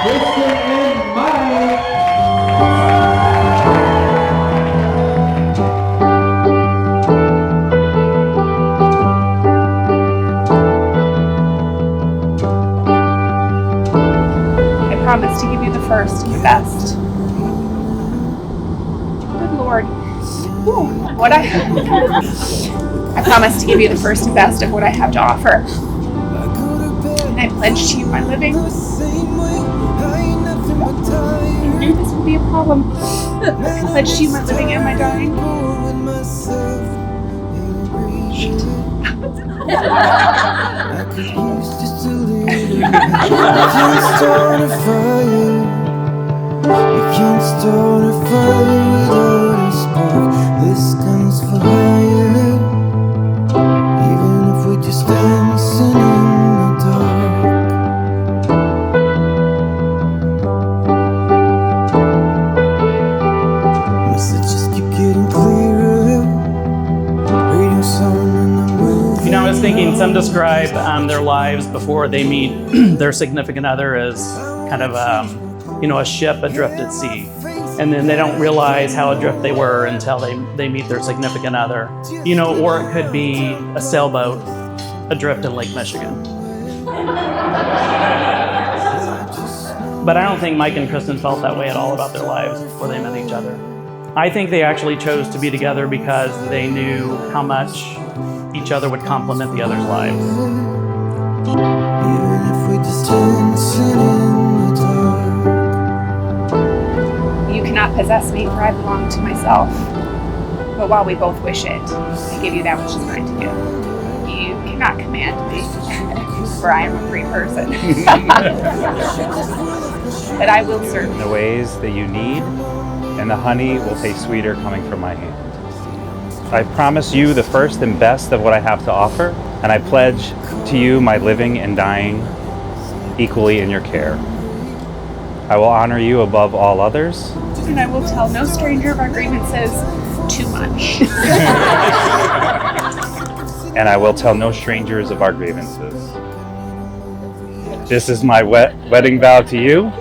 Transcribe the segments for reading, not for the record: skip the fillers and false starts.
Kristin and Mike. I promise to give you the first and the best. Good Lord. Ooh, I promise to give you the first and best of what I have to offer. And I pledge to you my living. I knew this would be a problem. I pledge to you my living and my dying. I was thinking some describe their lives before they meet their significant other as kind of a ship adrift at sea, and then they don't realize how adrift they were until they meet their significant other, or it could be a sailboat adrift in Lake Michigan. But I don't think Mike and Kristin felt that way at all about their lives before they met each other. I think they actually chose to be together because they knew how much each other would complement the other's lives. You cannot possess me, for I belong to myself. But while we both wish it, I give you that which is mine to give. You cannot command me, for I am a free person. But I will serve you. The ways that you need, and the honey will taste sweeter coming from my hand. I promise you the first and best of what I have to offer, and I pledge to you my living and dying equally in your care. I will honor you above all others. And I will tell no stranger of our grievances too much. And I will tell no strangers of our grievances. This is my wedding vow to you.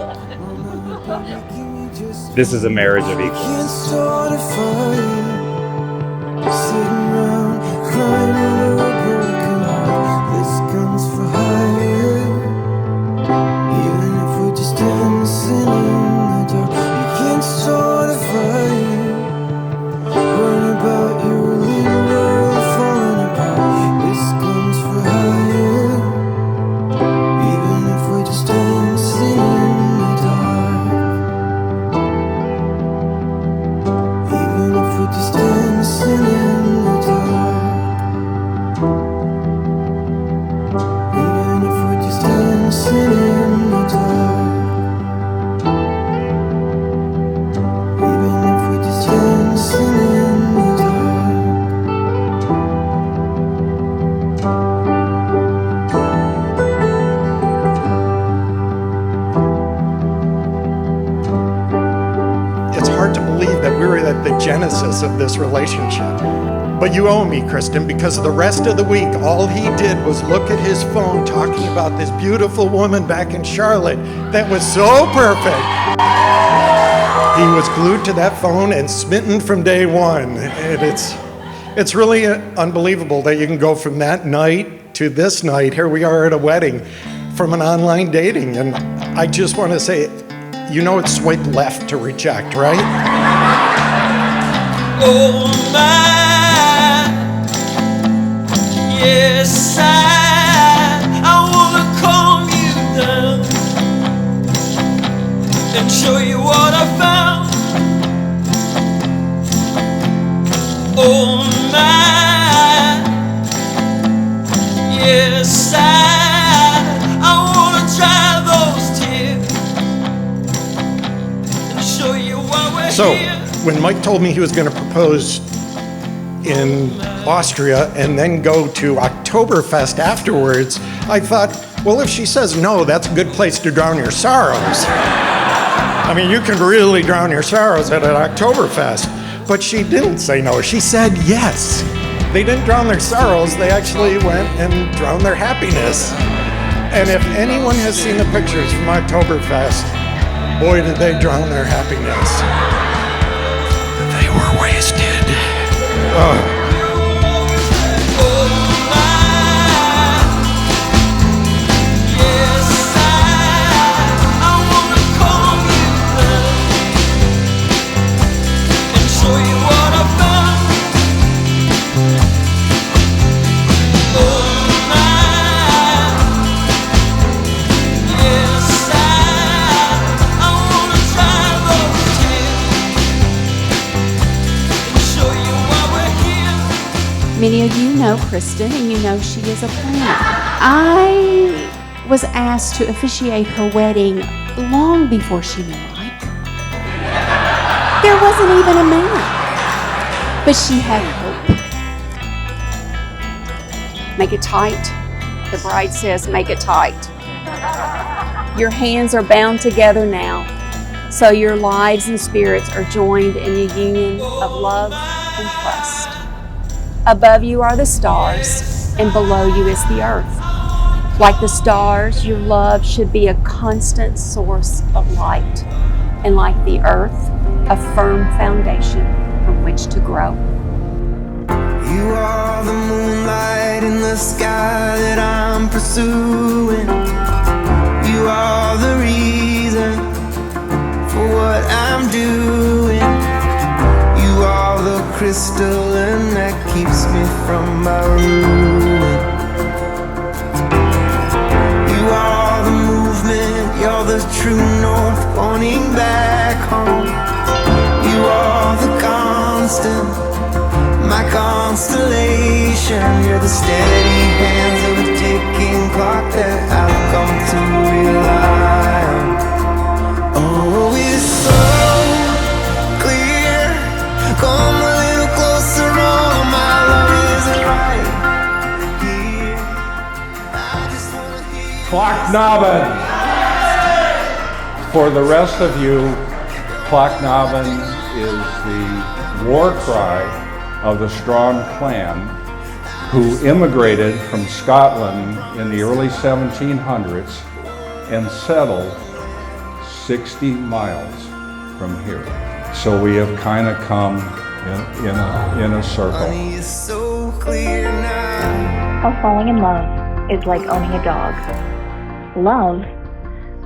This is a marriage of equals. The genesis of this relationship. But you owe me, Kristin, because the rest of the week, all he did was look at his phone talking about this beautiful woman back in Charlotte that was so perfect. He was glued to that phone and smitten from day one. And it's really unbelievable that you can go from that night to this night. Here we are at a wedding from an online dating. And I just want to say, it's swipe left to reject, right? Oh my, yes, I wanna calm you down and show you what I found. Oh my, yes, I wanna dry those tears and show you why we're here. When Mike told me he was going to propose in Austria and then go to Oktoberfest afterwards, I thought, well, if she says no, that's a good place to drown your sorrows. I mean, you can really drown your sorrows at an Oktoberfest. But she didn't say no. She said yes. They didn't drown their sorrows. They actually went and drowned their happiness. And if anyone has seen the pictures from Oktoberfest, boy, did they drown their happiness. They were wasted. Oh. Many of you know Kristin, and you know she is a planner. I was asked to officiate her wedding long before she knew Mike. There wasn't even a man, but she had hope. Make it tight. The bride says, make it tight. Your hands are bound together now, so your lives and spirits are joined in a union of love and trust. Above you are the stars, and below you is the earth. Like the stars, your love should be a constant source of light, and like the earth, a firm foundation from which to grow. You are the moonlight in the sky that I'm pursuing. You are the reason for what I'm doing. You are the crystalline that keeps me from my ruin. You are the movement, you're the true north pointing back home. You are the constant, my constellation. You're the steady hands of a ticking clock that I've come to rely on. Oh, it's so clear. Come a little closer, all my love is right here. I just wanna hear Klocknaben. For the rest of you, Klocknaben is the war cry of the Strong clan, who immigrated from Scotland in the early 1700s and settled 60 miles from here. So we have kind of come in a circle. honey, it's so clear now. How falling in love is like owning a dog. Love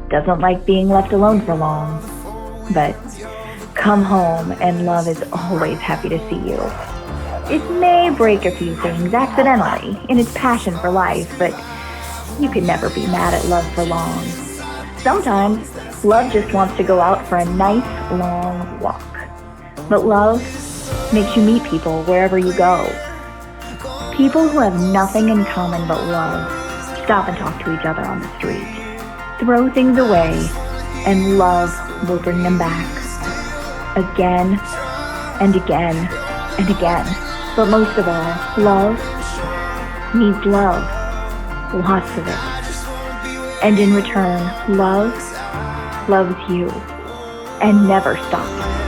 doesn't like being left alone for long, but come home and love is always happy to see you. It may break a few things accidentally in its passion for life, but you can never be mad at love for long. Sometimes love just wants to go out for a nice long walk. But love makes you meet people wherever you go. People who have nothing in common but love stop and talk to each other on the street. Throw things away, and love will bring them back. Again, and again, and again. But most of all, love needs love. Lots of it. And in return, love loves you and never stops.